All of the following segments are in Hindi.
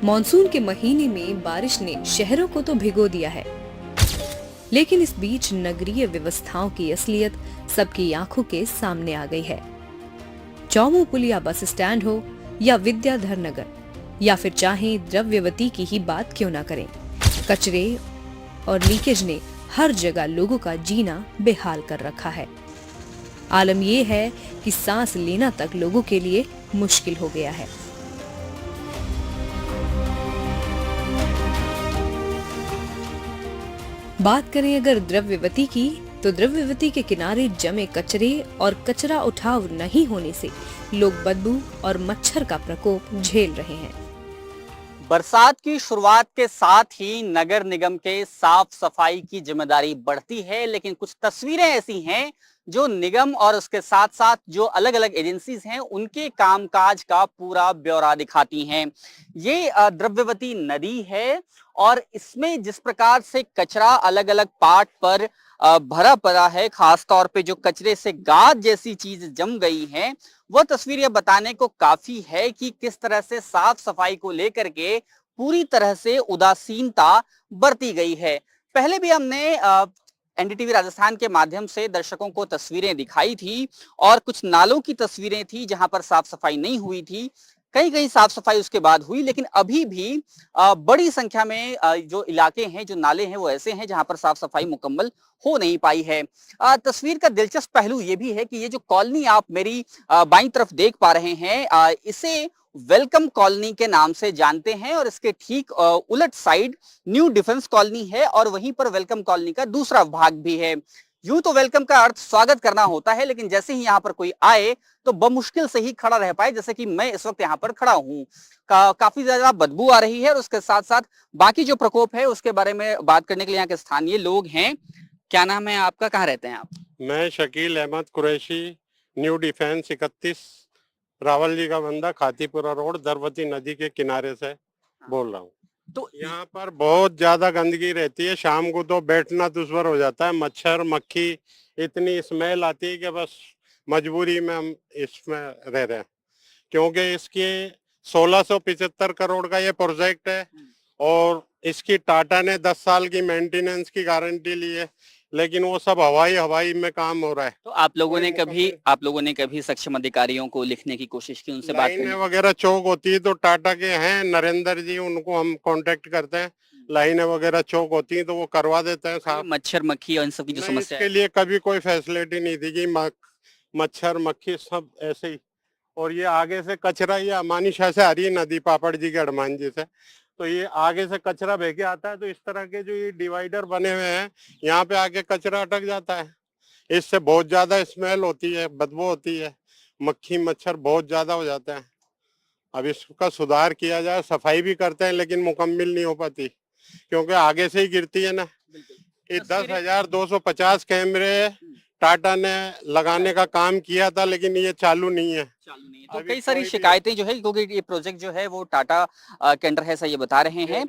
मॉनसून के महीने में बारिश ने शहरों को तो भिगो दिया है, लेकिन इस बीच नगरीय व्यवस्थाओं की असलियत सबकी आंखों के सामने आ गई है। चौमू पुलिया बस स्टैंड हो या विद्याधर नगर या फिर चाहे द्रव्यवती की ही बात क्यों ना करें, कचरे और लीकेज ने हर जगह लोगों का जीना बेहाल कर रखा है। आलम यह है कि सांस लेना तक लोगों के लिए मुश्किल हो गया है। बात करें अगर द्रव्यवती की, तो द्रव्यवती के किनारे जमे कचरे और कचरा उठाव नहीं होने से लोग बदबू और मच्छर का प्रकोप झेल रहे हैं। बरसात की शुरुआत के साथ ही नगर निगम के साफ सफाई की जिम्मेदारी बढ़ती है, लेकिन कुछ तस्वीरें ऐसी हैं जो निगम और उसके साथ साथ जो अलग अलग एजेंसीज हैं उनके कामकाज का पूरा ब्यौरा दिखाती हैं। ये द्रव्यवती नदी है और इसमें जिस प्रकार से कचरा अलग अलग पार्ट पर भरा पड़ा है, खास तौर पे जो कचरे से गाद जैसी चीज जम गई है, वो तस्वीर ये बताने को काफी है कि किस तरह से साफ सफाई को लेकर के पूरी तरह से उदासीनता बरती गई है। पहले भी हमने एनडीटीवी राजस्थान के माध्यम से दर्शकों को तस्वीरें दिखाई थी और कुछ नालों की तस्वीरें थी जहां पर साफ सफाई नहीं हुई थी। कहीं कहीं साफ सफाई उसके बाद हुई, लेकिन अभी भी बड़ी संख्या में जो इलाके हैं, जो नाले हैं, वो ऐसे हैं जहां पर साफ सफाई मुकम्मल हो नहीं पाई है। तस्वीर का दिलचस्प पहलू ये भी है कि ये जो कॉलोनी आप मेरी बाईं तरफ देख पा रहे हैं, इसे वेलकम कॉलोनी के नाम से जानते हैं और इसके ठीक उलट साइड न्यू डिफेंस कॉलोनी है और वहीं पर वेलकम कॉलोनी का दूसरा भाग भी है। यूं तो वेलकम का अर्थ स्वागत करना होता है, लेकिन जैसे ही यहाँ पर कोई आए तो बमुश्किल से ही खड़ा रह पाए, जैसे कि मैं इस वक्त यहाँ पर खड़ा हूँ। काफी ज्यादा बदबू आ रही है और उसके साथ साथ बाकी जो प्रकोप है उसके बारे में बात करने के लिए यहाँ के स्थानीय लोग हैं। क्या नाम है आपका, कहाँ रहते हैं आप? मैं शकील अहमद कुरैशी, न्यू डिफेंस 31 रावल जी का बंदा, खातीपुरा रोड, द्रवती नदी के किनारे से बोल रहा हूँ। तो यहाँ पर बहुत ज्यादा गंदगी रहती है, शाम को तो बैठना दुश्वार हो जाता है। मच्छर मक्खी इतनी स्मेल आती है कि बस मजबूरी में हम इसमें रह रहे हैं, क्योंकि इसके 1675 करोड़ का ये प्रोजेक्ट है और इसकी टाटा ने 10 साल की मेंटेनेंस की गारंटी ली है, लेकिन वो सब हवाई में काम हो रहा है। तो आप लोगों ने कभी सक्षम अधिकारियों को लिखने की कोशिश की, उनसे बात लाइनें वगैरह चौक होती है तो टाटा के हैं नरेंद्र जी, उनको हम कांटेक्ट करते हैं। लाइनें वगैरह चौक होती हैं तो वो करवा देते हैं साहब। मच्छर मक्खी और इन सब की जो समस्या इसके लिए कभी कोई फैसिलिटी नहीं थी कि मच्छर मक्खी सब ऐसे ही। और ये आगे से कचरा, ये अमानी शाह से आ रही है नदी, पापड़ जी के हनुमान जी से, तो ये आगे से कचरा बह के आता है, तो इस तरह के जो ये डिवाइडर बने हुए हैं यहाँ पे आके कचरा अटक जाता है। इससे बहुत ज्यादा स्मेल होती है, बदबू होती है, मक्खी मच्छर बहुत ज्यादा हो जाते हैं। अब इसका सुधार किया जाए, सफाई भी करते हैं लेकिन मुकम्मल नहीं हो पाती क्योंकि आगे से ही गिरती है ना। ये 10,250 कैमरे टाटा ने लगाने का काम किया था, लेकिन ये चालू नहीं है। तो कई सारी शिकायतें जो है, क्योंकि ये प्रोजेक्ट जो है वो टाटा के अंडर है, ऐसा ये बता रहे हैं।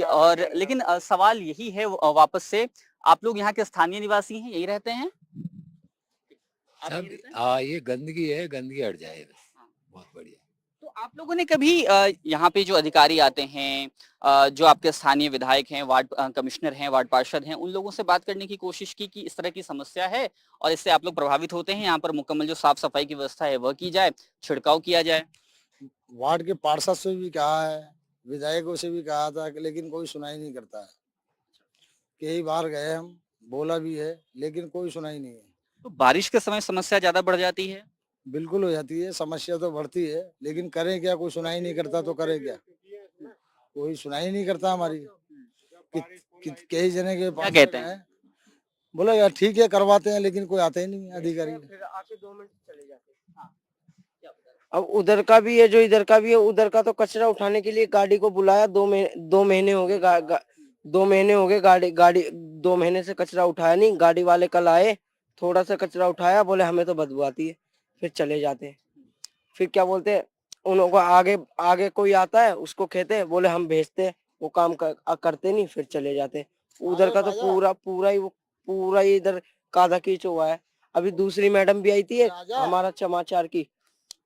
और लेकिन सवाल यही है वापस से, आप लोग यहाँ के स्थानीय निवासी हैं, यही रहते हैं? ये गंदगी है, गंदगी हट जाए बस, बहुत बढ़िया। तो आप लोगों ने कभी यहाँ पे जो अधिकारी आते हैं, जो आपके स्थानीय विधायक हैं, वार्ड कमिश्नर हैं, वार्ड पार्षद हैं, उन लोगों से बात करने की कोशिश की कि इस तरह की समस्या है और इससे आप लोग प्रभावित होते हैं, यहाँ पर मुकम्मल जो साफ सफाई की व्यवस्था है वह की जाए, छिड़काव किया जाए? वार्ड के पार्षद से भी कहा है, विधायकों से भी कहा था, लेकिन कोई सुनाई नहीं करता है। कई बार गए हम, बोला भी है, लेकिन कोई सुनाई नहीं है। तो बारिश के समय समस्या ज्यादा बढ़ जाती है? बिल्कुल हो जाती है, समस्या तो बढ़ती है, लेकिन करें क्या, कोई सुनाई नहीं करता तो करें क्या, कोई सुनाई नहीं करता हमारी। कई जने के पास कहते हैं? बोला यार ठीक है करवाते हैं, लेकिन कोई आता ही नहीं अधिकारी। अब उधर का भी है, जो इधर का भी है, उधर का तो कचरा उठाने के लिए गाड़ी को बुलाया, 2 महीने हो गए, 2 महीने हो गए, गाड़ी 2 महीने से कचरा उठाया नहीं। गाड़ी वाले कल आए, थोड़ा सा कचरा उठाया, बोले हमें तो बदबू आती है, फिर चले जाते हैं। फिर क्या बोलते हैं, उनको आगे कोई आता है, उसको कहते हैं, बोले हम भेजते हैं, वो काम करते नहीं, फिर चले जाते हैं। उधर का तो पूरा ही इधर कादा कीच हुआ है। अभी दूसरी मैडम भी आई थी हमारा समाचार की,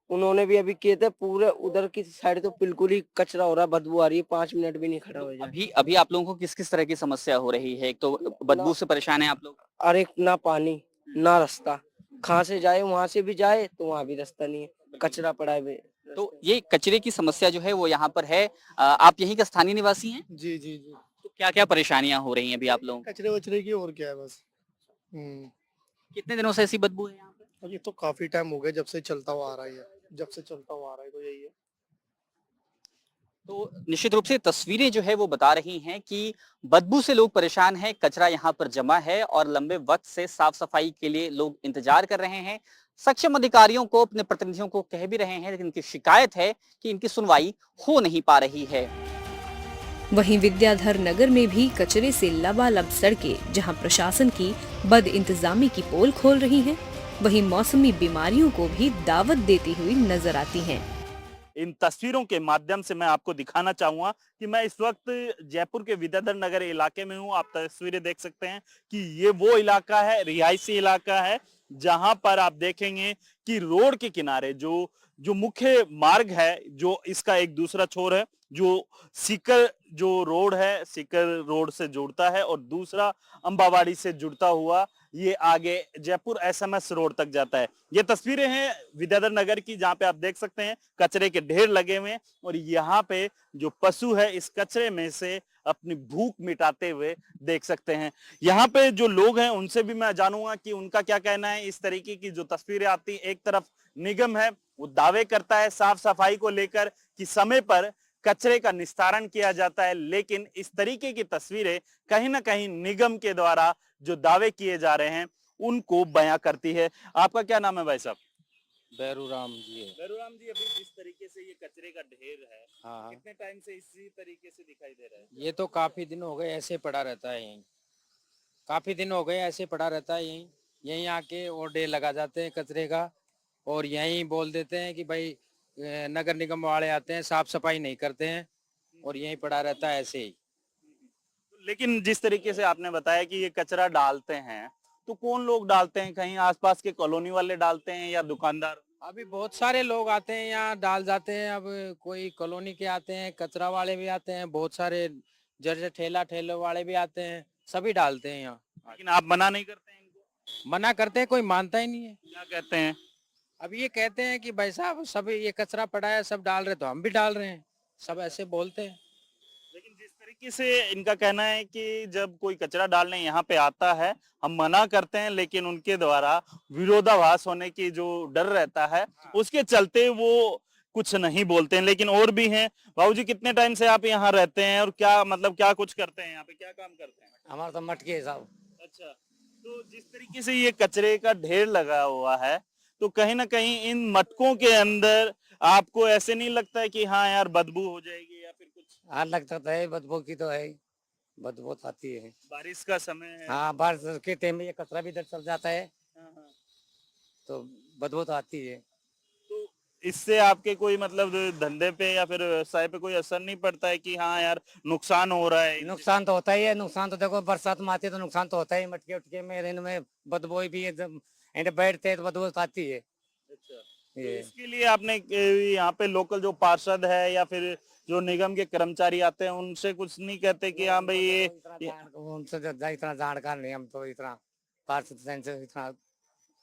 उन्होंने भी अभी किए थे। पूरे उधर की साइड तो बिल्कुल ही कचरा हो रहा है, बदबू आ रही है, 5 मिनट भी नहीं खड़ा हो जाए। अभी अभी आप लोगों को किस किस तरह की समस्या हो रही है? एक तो बदबू से परेशान है आप लोग। अरे ना पानी ना रास्ता, कहाँ से जाए, वहां से भी जाए तो वहां भी रास्ता नहीं है, कचरा पड़ा है। तो ये कचरे की समस्या जो है वो यहाँ पर है। आप यहीं के स्थानीय निवासी हैं? जी जी जी। तो क्या क्या परेशानियां हो रही हैं अभी आप लोगों को? कचरे वचरे की और क्या है बस। कितने दिनों से ऐसी बदबू है यहाँ पे? अब ये तो काफी टाइम हो गया जब से चलता हुआ आ रहा है, जब से चलता हुआ आ रहा है तो यही है। तो निश्चित रूप से तस्वीरें जो है वो बता रही हैं कि बदबू से लोग परेशान हैं, कचरा यहाँ पर जमा है और लंबे वक्त से साफ सफाई के लिए लोग इंतजार कर रहे हैं। सक्षम अधिकारियों को, अपने प्रतिनिधियों को कह भी रहे हैं, लेकिन इनकी शिकायत है कि इनकी सुनवाई हो नहीं पा रही है। वहीं विद्याधर नगर में भी कचरे से लबालब सड़कें, जहां प्रशासन की बद इंतजामी की पोल खोल रही हैं, वहीं मौसमी बीमारियों को भी दावत देती हुई नजर आती हैं। इन तस्वीरों के माध्यम से मैं आपको दिखाना चाहूंगा कि मैं इस वक्त जयपुर के विद्याधर नगर इलाके में हूं। आप तस्वीरें देख सकते हैं कि ये वो इलाका है, रिहायशी इलाका है, जहां पर आप देखेंगे कि रोड के किनारे जो जो मुख्य मार्ग है, जो इसका एक दूसरा छोर है, जो सीकर जो रोड है, सीकर रोड से जुड़ता है और दूसरा अंबावाड़ी से जुड़ता हुआ ये आगे जयपुर एसएमएस रोड तक जाता है। ये तस्वीरें हैं विद्याधर नगर की, जहां पे आप देख सकते हैं कचरे के ढेर लगे हुए हैं और यहाँ पे जो पशु है इस कचरे में से अपनी भूख मिटाते हुए देख सकते हैं। यहाँ पे जो लोग हैं उनसे भी मैं जानूंगा कि उनका क्या कहना है। इस तरीके की जो तस्वीरें आती, एक तरफ निगम है वो दावे करता है साफ सफाई को लेकर कि समय पर कचरे का निस्तारण किया जाता है, लेकिन इस तरीके की तस्वीरें कहीं ना कहीं निगम के द्वारा जो दावे किए जा रहे हैं उनको बयां करती है। आपका क्या नाम है भाई साहब? बैरूराम जी है। बैरूराम जी, अभी जिस तरीके से ये कचरे का ढेर है, हाँ, कितने टाइम से इसी तरीके से दिखाई दे रहा है? ये तो काफी दिन हो गए ऐसे पड़ा रहता है यहीं। काफी दिन हो गए ऐसे पड़ा रहता है यहीं। यहीं आके और ढेर लगा जाते हैं कचरे का और यहीं बोल देते हैं कि भाई नगर निगम वाले आते हैं, साफ सफाई नहीं करते हैं और यहीं पड़ा रहता है ऐसे ही। लेकिन जिस तरीके से आपने बताया कि ये कचरा डालते हैं, तो कौन लोग डालते हैं? कहीं आसपास के कॉलोनी वाले डालते हैं या दुकानदार? अभी बहुत सारे लोग आते हैं यहाँ डाल जाते हैं। अब कोई कॉलोनी के आते हैं, कचरा वाले भी आते हैं, बहुत सारे जैसे ठेले वाले भी आते हैं, सभी डालते हैं यहाँ। लेकिन आप मना नहीं करते हैं इनको? मना करते हैं, कोई मानता ही नहीं है। क्या कहते हैं? अब ये कहते हैं कि भाई साहब सब ये कचरा पड़ा है, सब डाल रहे तो हम भी डाल रहे हैं, सब ऐसे बोलते हैं। लेकिन जिस तरीके से इनका कहना है कि जब कोई कचरा डालने यहाँ पे आता है हम मना करते हैं, लेकिन उनके द्वारा विरोधाभास होने की जो डर रहता है उसके चलते वो कुछ नहीं बोलते हैं। लेकिन और भी हैं। बाबूजी, कितने टाइम से आप यहाँ रहते हैं और क्या मतलब क्या कुछ करते हैं यहाँ पे, क्या काम करते हैं? हमारा तो मटके है साहब। अच्छा, तो जिस तरीके से ये कचरे का ढेर लगा हुआ है, तो कहीं ना कहीं इन मटकों के अंदर आपको ऐसे नहीं लगता है कि हाँ यार बदबू हो जाएगी या फिर कुछ? हाँ लगता तो है, बदबू की तो है, बदबू तो आती है। बारिश का समय है। हाँ बारिश के टाइम में ये कचरा भी इधर चल जाता है हाँ, हाँ। तो बदबू तो आती है। तो इससे आपके कोई मतलब धंधे पे या फिर व्यवसाय पे कोई असर नहीं पड़ता है कि हाँ यार नुकसान हो रहा है? नुकसान तो होता ही है, नुकसान तो देखो बरसात में आती है तो नुकसान तो होता ही, मटके उटके में इनमें बदबू भी है, जब बैठते हैं तो बदबू तो आती है। अच्छा, तो ये इसके लिए आपने यहाँ पे लोकल जो पार्षद है या फिर जो निगम के कर्मचारी आते हैं उनसे कुछ नहीं कहते कि हाँ भाई उनसे इतना जानकार नहीं, हम तो इतना पार्षद से इतना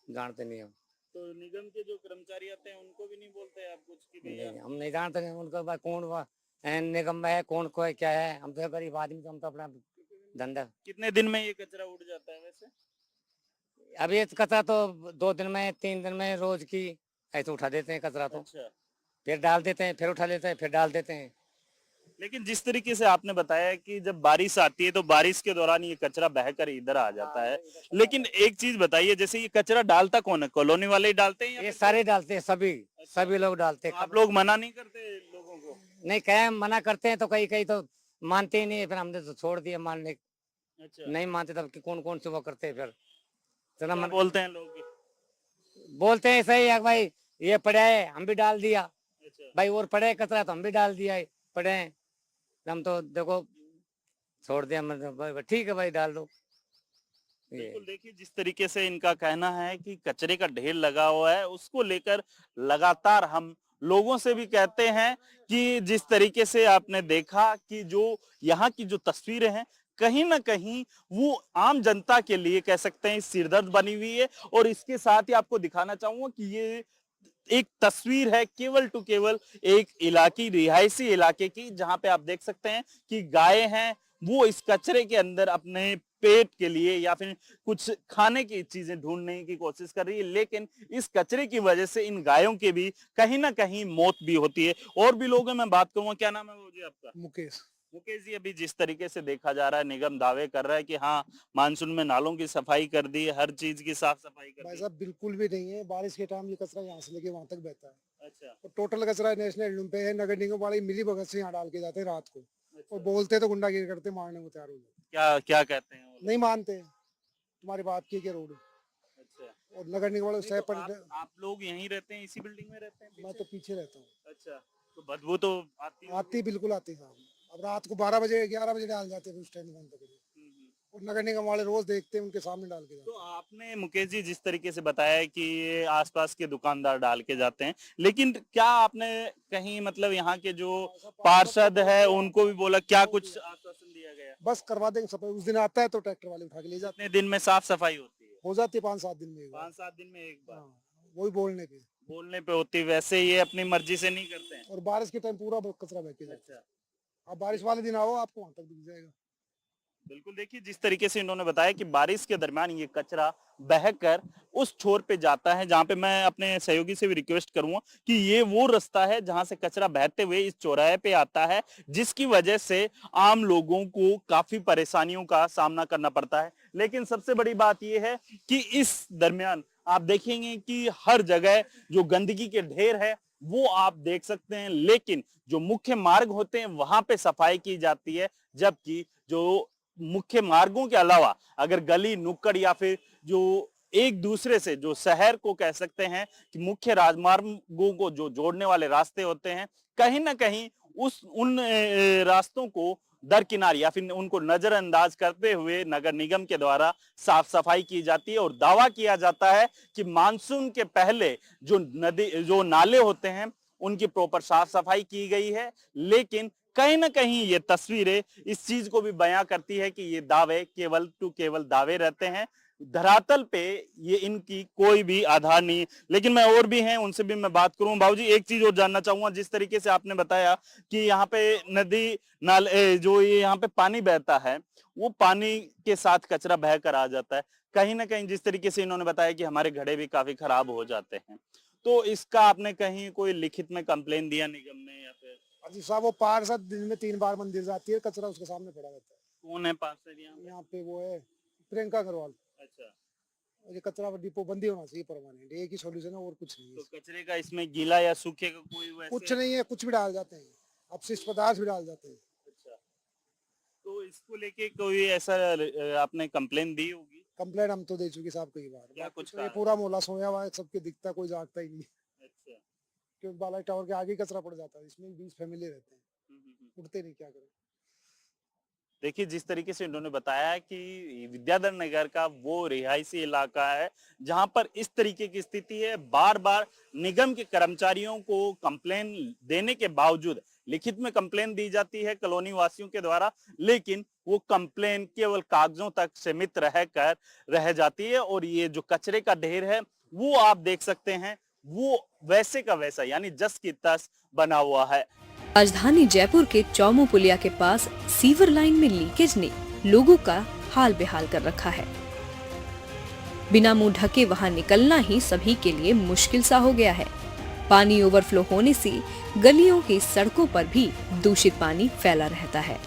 जानते नहीं हम। तो निगम के जो कर्मचारी आते हैं उनको भी नहीं बोलते आप कुछ कि भैया? नहीं, हम नहीं जानते नहीं उनको कौन निगम में है, कौन को है, क्या है। हम तो गरीब आदमी, तो हम तो अपना धंधा। कितने दिन में ये कचरा उड़ जाता है वैसे? अब ये कचरा तो 2 दिन में 3 दिन में रोज की ऐसे उठा देते हैं कचरा, तो अच्छा, फिर डाल देते हैं, फिर उठा लेते हैं, फिर डाल देते हैं। लेकिन जिस तरीके से आपने बताया कि जब बारिश आती है तो बारिश के दौरान ये कचरा बहकर इधर आ जाता है, लेकिन एक चीज बताइए, जैसे ये कचरा डालता कौन है? कॉलोनी वाले ही डालते हैं या ये फिर सारे डालते हैं, सभी लोग डालते हैं। आप लोग मना नहीं करते लोगों को? नहीं कहे मना करते हैं तो कहीं कहीं तो मानते ही नहीं है, फिर हमने तो छोड़ दिया मानने। अच्छा, नहीं मानते तब कौन से वो करते हैं, फिर इतना क्या बोलते हैं लोग? बोलते हैं सही है भाई, ये पड़ा है हम भी डाल दिया, अच्छा, भाई और पड़े है कचरा तो हम भी डाल दिया है, पड़े हैं हम तो देखो छोड़ दिया, मतलब ठीक है भाई डाल दो, बिल्कुल, देखिए जिस तरीके से इनका कहना है कि कचरे का ढेर लगा हुआ है, उसको लेकर लगातार हम लोगों से भी कहते हैं कि जिस तरीके से आपने देखा कि जो यहाँ की जो तस्वीरें हैं, कहीं न कहीं वो आम जनता के लिए कह सकते हैं सिरदर्द बनी हुई है। और इसके साथ ही आपको दिखाना चाहूँगा कि ये एक तस्वीर है केवल टू केवल एक इलाकी रिहायशी इलाके की, जहां पे आप देख सकते हैं कि गायें हैं वो इस कचरे के अंदर अपने पेट के लिए या फिर कुछ खाने की चीजें ढूंढने की कोशिश कर रही है, लेकिन इस कचरे की वजह से इन गायों के भी कहीं ना कहीं मौत भी होती है। और भी लोग हैं, मैं बात करूंगा। क्या नाम है वो जी आपका? मुकेश। मुकेश जी, अभी जिस तरीके से देखा जा रहा है, निगम दावे कर रहा है कि हाँ मानसून में नालों की सफाई कर दी, हर चीज की साफ सफाई कर भाई दी। साहब बिल्कुल भी नहीं है, बारिश के टाइम ये कचरा यहाँ से लेके वहां तक बहता है। अच्छा, और टोटल कचरा नेशनल हेडलूम पे है, नगर निगम वाले मिली भगत से यहाँ डाल के जाते हैं रात को। अच्छा। और बोलते तो गुंडागिरी करते, मारने को तैयार हो जाते, क्या क्या कहते हैं वो लोग? नहीं मानते। तुम्हारी बात की क्या रोड। अच्छा, और नगर निगम वाले नहीं सह तो आप लोग यहीं रहते हैं, इसी बिल्डिंग में रहते हैं मैं पीछे? तो पीछे रहता हूँ। अच्छा, तो बदबू तो आती होगी। आती बिल्कुल आती साहब। अब रात को 12 बजे 11 बजे डाल जाते हैं उस टाइम बंद करके। और नगर निगम वाले रोज देखते हैं, उनके सामने डाल के जाते तो आपने मुकेश जी जिस तरीके से बताया कि ये आसपास के दुकानदार डाल के जाते हैं, लेकिन क्या आपने कहीं मतलब यहाँ के जो पार्षद है उनको भी बोला, क्या कुछ आश्वासन दिया गया? हैं। बस करवा देंगे सफाई, उस दिन आता है तो ट्रैक्टर वाले उठा के ले जाते कितने दिन में साफ सफाई होती है? हैं। हो जाती है 5-7 दिन में एक बार। 5-7 दिन में एक बार? हाँ, वही बोलने पे। बोलने पे होती है, वैसे ये अपनी मर्जी से नहीं करते हैं। और बारिश के टाइम पूरा कचरा बह के जाता है। अच्छा, अब बारिश वाले दिन आओ, आपको वहां तक दिख जाएगा। बिल्कुल, देखिए जिस तरीके से इन्होंने बताया कि बारिश के दरमियान ये कचरा बहकर उस छोर पे जाता है, जहां पे मैं अपने सहयोगी से भी रिक्वेस्ट करूंगा कि ये वो रास्ता है जहां से कचरा बहते हुए इस चौराहे पे आता है, जिसकी वजह से आम लोगों को काफी परेशानियों का सामना करना पड़ता है। लेकिन सबसे बड़ी बात यह है कि इस दरमियान आप देखेंगे कि हर जगह जो गंदगी के ढेर है वो आप देख सकते हैं, लेकिन जो मुख्य मार्ग होते हैं वहां पे सफाई की जाती है, जबकि जो मुख्य मार्गों के अलावा अगर गली नुक्कड़ या फिर जो एक दूसरे से जो शहर को कह सकते हैं कि मुख्य राजमार्गों को जो जोड़ने वाले रास्ते होते हैं, कहीं ना कहीं उन रास्तों को दरकिनार या फिर उनको नजरअंदाज करते हुए नगर निगम के द्वारा साफ सफाई की जाती है। और दावा किया जाता है कि मानसून के पहले जो नाले होते हैं उनकी प्रॉपर साफ सफाई की गई है। लेकिन कहीं ना कहीं ये तस्वीरें इस चीज को भी बयां करती है कि ये दावे केवल टू केवल दावे रहते हैं, धरातल पे ये इनकी कोई भी आधार नहीं। लेकिन मैं और भी हैं, उनसे भी मैं बात करूं। बाबूजी, एक चीज और जानना चाहूंगा, जिस तरीके से आपने बताया कि यहाँ पे नदी नाले जो ये यहाँ पे पानी बहता है, वो पानी के साथ कचरा बह कर आ जाता है। कहीं ना कहीं जिस तरीके से इन्होंने बताया कि हमारे घड़े भी काफी खराब हो जाते हैं, तो इसका आपने कहीं कोई लिखित में कंप्लेन दिया निगम ने या फिर? अजी साहब, वो पार्षद दिन में 3 बार मंदिर जाती है, कचरा उसके सामने पड़ा रहता है। कौन है पार्षद यहाँ? यहाँ पे वो है प्रियंका अग्रवाल। अच्छा, और ये कचरा डिपो बंदी होना चाहिए परमानेंट, एक ही सॉल्यूशन है और कुछ नहीं है। तो कचरे का इसमें गीला या सूखे का कोई वैसे? कुछ नहीं है, कुछ भी डाल जाते हैं, अपशिष्ट पदार्थ भी डाल जाते हैं। अच्छा, तो इसको लेके कोई ऐसा आपने कंप्लेन दी होगी? कंप्लेंट हम तो दे चुके साहब कई बार। क्या बाकी कुछ तो ये कहा? पूरा मोहल्ला सोया हुआ है, सबके दिखता, कोई जागता ही नहीं। अच्छा, क्योंकि बालाजी टावर के आगे ही कचरा पड़ जाता है, इसमें 20 फैमिली रहते हैं, उठते नहीं, क्या करें। देखिए जिस तरीके से इन्होंने बताया कि विद्याधर नगर का वो रिहायशी इलाका है जहां पर इस तरीके की स्थिति है। बार बार निगम के कर्मचारियों को कंप्लेन देने के बावजूद लिखित में कंप्लेन दी जाती है कॉलोनी वासियों के द्वारा, लेकिन वो कंप्लेन केवल कागजों तक सीमित रहकर रह जाती है। और ये जो कचरे का ढेर है वो आप देख सकते हैं, वो वैसे का वैसा यानी जस की तस बना हुआ है। राजधानी जयपुर के चौमू पुलिया के पास सीवर लाइन में लीकेज ने लोगों का हाल बेहाल कर रखा है। बिना मुंह ढके वहां निकलना ही सभी के लिए मुश्किल सा हो गया है। पानी ओवरफ्लो होने से गलियों की सड़कों पर भी दूषित पानी फैला रहता है।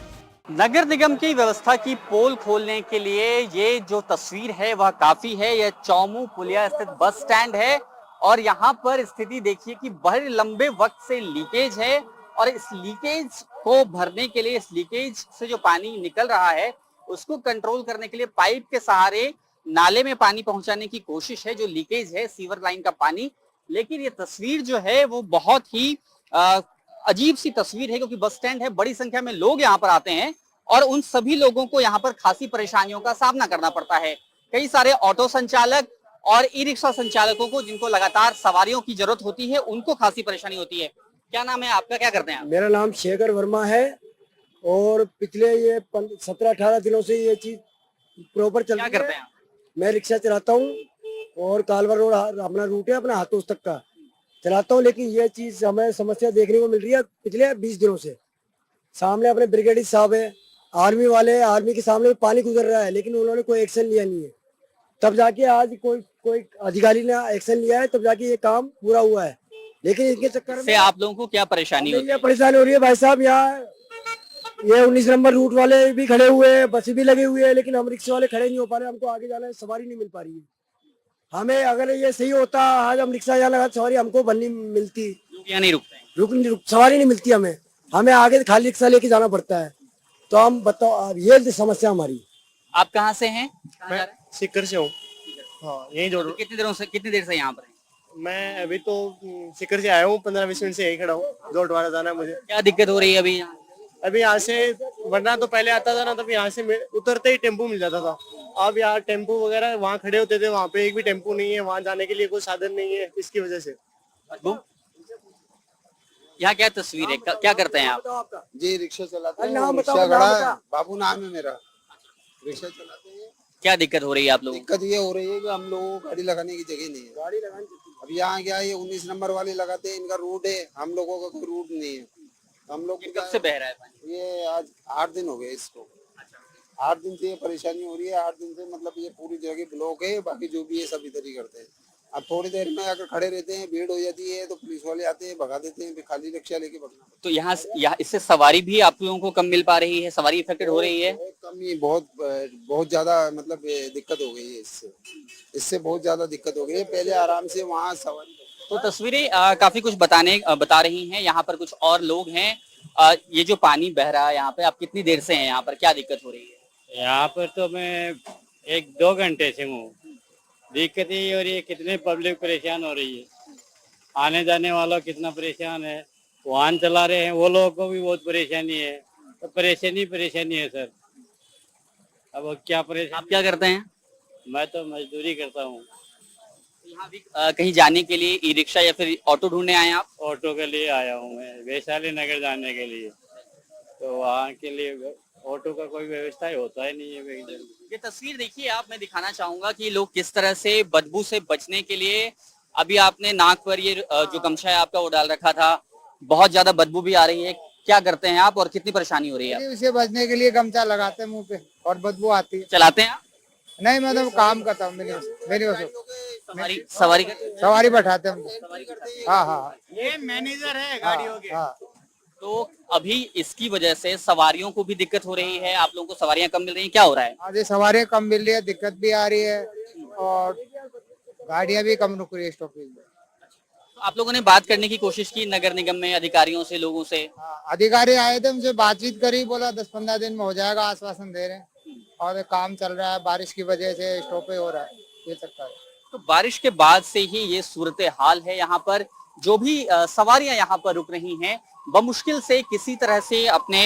नगर निगम की व्यवस्था की पोल खोलने के लिए ये जो तस्वीर है वह काफी है। यह चौमू पुलिया स्थित बस स्टैंड है और यहाँ पर स्थिति देखिए कि बड़े लंबे वक्त से लीकेज है और इस लीकेज को भरने के लिए, इस लीकेज से जो पानी निकल रहा है उसको कंट्रोल करने के लिए पाइप के सहारे नाले में पानी पहुंचाने की कोशिश है, जो लीकेज है सीवर लाइन का पानी। लेकिन ये तस्वीर जो है वो बहुत ही अजीब सी तस्वीर है, क्योंकि बस स्टैंड है, बड़ी संख्या में लोग यहाँ पर आते हैं और उन सभी लोगों को यहाँ पर खासी परेशानियों का सामना करना पड़ता है। कई सारे ऑटो संचालक और ई रिक्शा संचालकों को, जिनको लगातार सवारियों की जरूरत होती है, उनको खासी परेशानी होती है। क्या नाम है आपका, क्या करते हैं आप? मेरा नाम शेखर वर्मा है और पिछले ये 17-18 दिनों से ये चीज प्रॉपर चल क्या रही करते है। हैं आप? मैं रिक्शा चलाता हूँ और कालवा रोड अपना रूट है, अपना हाथोस तक का चलाता हूँ, लेकिन ये चीज हमें समस्या देखने को मिल रही है पिछले 20 दिनों से। सामने अपने ब्रिगेडियर साहब है, आर्मी वाले, आर्मी के सामने पानी गुजर रहा है, लेकिन उन्होंने कोई एक्शन लिया नहीं है। तब जाके आज कोई अधिकारी ने एक्शन लिया है, तब जाके ये काम पूरा हुआ है। लेकिन इनके चक्कर से में आप लोगों को क्या परेशानी होती ये है? परेशानी हो रही है भाई साहब। यहाँ ये 19 नंबर रूट वाले भी खड़े हुए हैं, बसें भी लगे हुए हैं, लेकिन हम रिक्शे वाले खड़े नहीं हो पा रहे। हमको आगे जाना है, सवारी नहीं मिल पा रही है हमें। अगर ये सही होता, आज हम रिक्शा यहाँ लगा, सवारी हमको बननी मिलती, यहाँ नहीं रुकते हैं। सवारी नहीं मिलती हमें आगे खाली रिक्शा लेके जाना पड़ता है। तो हम बताओ, अब ये समस्या हमारी। आप कहाँ से हैं? कहाँ जा रहे हैं? सीकर से हूँ। हाँ, यही जोड़। कितनी देर से यहाँ पर हैं? मैं अभी तो सीकर से आया हूँ, 15-20 मिनट से यही खड़ा हूँ। दोबारा जाना है मुझे। क्या दिक्कत हो रही है अभी यहाँ? अभी यहाँ से, वरना तो पहले आता था ना, तब यहाँ से उतरते ही टेम्पो मिल जाता था। अब यहाँ टेम्पो वगैरह वहाँ खड़े होते थे, वहाँ पे एक भी टेम्पो नहीं है, वहाँ जाने के लिए कोई साधन नहीं है, इसकी वजह से। यहाँ क्या तस्वीर है, क्या करते हैं आप? जी रिक्शा चलाते हैं, नाम रिक्शा बताओ, खड़ा नाम है, बता। बाबू नाम है मेरा। रिक्शा चलाते हैं। क्या दिक्कत हो रही है आप लोगों को? दिक्कत ये हो रही है कि हम लोगों को गाड़ी लगाने की जगह नहीं है। गाड़ी लगाने अब यहाँ क्या है, ये 19 नंबर वाले लगाते हैं, इनका रूट है, हम लोगों का कोई रूट नहीं है। हम लोग कब से बह रहा है पानी? ये आज 8 दिन हो गए इसको। 8 दिन से ये परेशानी हो रही है। 8 दिन से मतलब ये पूरी जगह ब्लॉक है, बाकी जो भी है सब इधर ही करते हैं। अब थोड़ी देर में अगर खड़े रहते हैं, भीड़ हो जाती है, तो पुलिस वाले आते हैं, भगा देते हैं, फिर खाली रिक्शा लेके भगना। तो यहाँ इससे सवारी भी आप लोगों को कम मिल पा रही है, सवारी इफेक्टेड हो रही है? कमी बहुत ज्यादा मतलब दिक्कत हो गई है। इससे बहुत ज्यादा दिक्कत हो गई है। पहले आराम से वहाँ सवारी। तो तस्वीरें काफी कुछ बता रही हैं। यहाँ पर कुछ और लोग हैं। ये जो पानी बह रहा है यहाँ पे, आप कितनी देर से हैं यहाँ पर, क्या दिक्कत हो रही है? यहाँ पर तो मैं 1-2 घंटे से हूँ। दिक्कत यही हो रही है, कितने पब्लिक परेशान हो रही है, आने जाने वालों कितना परेशान है, वाहन चला रहे हैं वो लोगों को भी बहुत परेशानी है। तो परेशानी है सर। अब क्या परेशान। आप क्या करते हैं? मैं तो मजदूरी करता हूँ। यहाँ भी कहीं जाने के लिए ई रिक्शा या फिर ऑटो ढूंढने आए आप? ऑटो के लिए आया हूँ मैं, वैशाली नगर जाने के लिए। तो वहाँ के लिए ऑटो का कोई व्यवस्था ही होता ही नहीं है। ये तस्वीर देखिए आप, मैं दिखाना चाहूंगा कि लोग किस तरह से बदबू से बचने के लिए, अभी आपने नाक पर ये जो गमछा है आपका वो डाल रखा था, बहुत ज्यादा बदबू भी आ रही है। क्या करते हैं आप और कितनी परेशानी हो रही है? इससे बचने के लिए गमछा लगाते हैं मुंह पे और बदबू आती है। चलाते हैं आप? नहीं, मैं तो काम करता हूँ, सवारी बैठाते हैं। हाँ, ये मैनेजर है गाड़ियों के। तो अभी इसकी वजह से सवारियों को भी दिक्कत हो रही है, आप लोगों को सवारियां कम मिल रही हैं, क्या हो रहा है? आगे सवारियाँ कम मिल रही है, दिक्कत भी आ रही है और गाड़ियाँ भी कम रुक रही है स्टॉपेज में। तो आप लोगों ने बात करने की कोशिश की नगर निगम में अधिकारियों से, लोगों से? अधिकारी आए थे, उनसे बातचीत करी, बोला 10-15 दिन में हो जाएगा, आश्वासन दे रहे हैं। और काम चल रहा है, बारिश की वजह से स्टॉपेज हो रहा है, ये चक्कर है। तो बारिश के बाद से ही ये सूरत हाल है। यहाँ पर जो भी सवारियां यहाँ पर रुक रही हैं, बमुश्किल से किसी तरह से अपने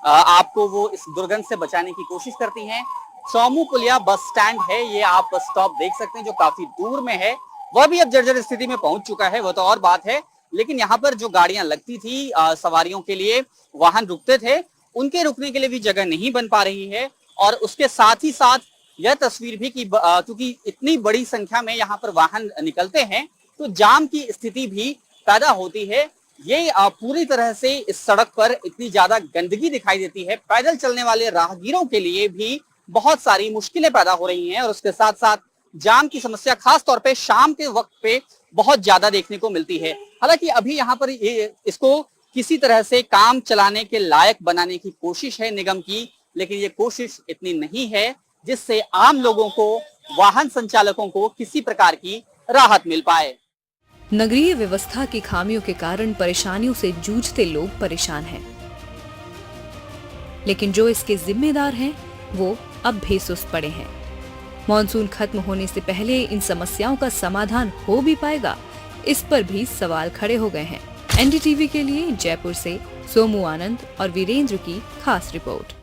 आपको वो इस दुर्गंध से बचाने की कोशिश करती हैं। चौमू पुलिया बस स्टैंड है, ये आप स्टॉप देख सकते हैं जो काफी दूर में है, वह भी अब जर्जर स्थिति में पहुंच चुका है, वो तो और बात है। लेकिन यहाँ पर जो गाड़ियां लगती थी सवारियों के लिए, वाहन रुकते थे, उनके रुकने के लिए भी जगह नहीं बन पा रही है। और उसके साथ ही साथ यह तस्वीर भी कि क्योंकि इतनी बड़ी संख्या में यहाँ पर वाहन निकलते हैं, तो जाम की स्थिति भी पैदा होती है। ये पूरी तरह से इस सड़क पर इतनी ज्यादा गंदगी दिखाई देती है, पैदल चलने वाले राहगीरों के लिए भी बहुत सारी मुश्किलें पैदा हो रही हैं। और उसके साथ साथ जाम की समस्या खास तौर पे शाम के वक्त पे बहुत ज्यादा देखने को मिलती है। हालांकि अभी यहाँ पर इसको किसी तरह से काम चलाने के लायक बनाने की कोशिश है निगम की, लेकिन ये कोशिश इतनी नहीं है जिससे आम लोगों को, वाहन संचालकों को किसी प्रकार की राहत मिल पाए। नगरीय व्यवस्था की खामियों के कारण परेशानियों से जूझते लोग परेशान हैं, लेकिन जो इसके जिम्मेदार हैं वो अब भी सुस्त पड़े हैं। मॉनसून खत्म होने से पहले इन समस्याओं का समाधान हो भी पाएगा, इस पर भी सवाल खड़े हो गए हैं। एनडीटीवी के लिए जयपुर से सोमू आनंद और वीरेंद्र की खास रिपोर्ट।